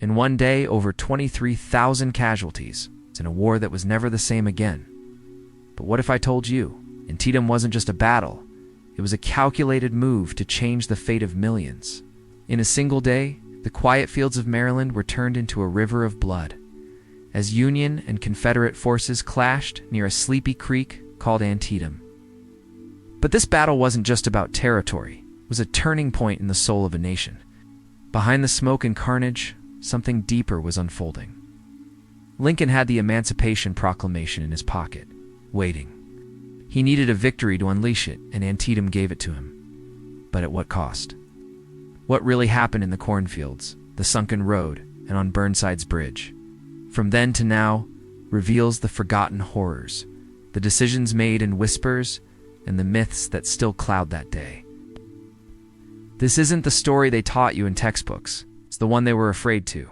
In one day, over 23,000 casualties in a war that was never the same again. But what if I told you, Antietam wasn't just a battle, it was a calculated move to change the fate of millions. In a single day, the quiet fields of Maryland were turned into a river of blood, as Union and Confederate forces clashed near a sleepy creek called Antietam. But this battle wasn't just about territory, it was a turning point in the soul of a nation. Behind the smoke and carnage, something deeper was unfolding. Lincoln had the Emancipation Proclamation in his pocket, waiting. He needed a victory to unleash it, and Antietam gave it to him. But at what cost? What really happened in the cornfields, the sunken road, and on Burnside's bridge? From then to now, reveals the forgotten horrors, the decisions made in whispers, and the myths that still cloud that day. This isn't the story they taught you in textbooks. It's the one they were afraid to.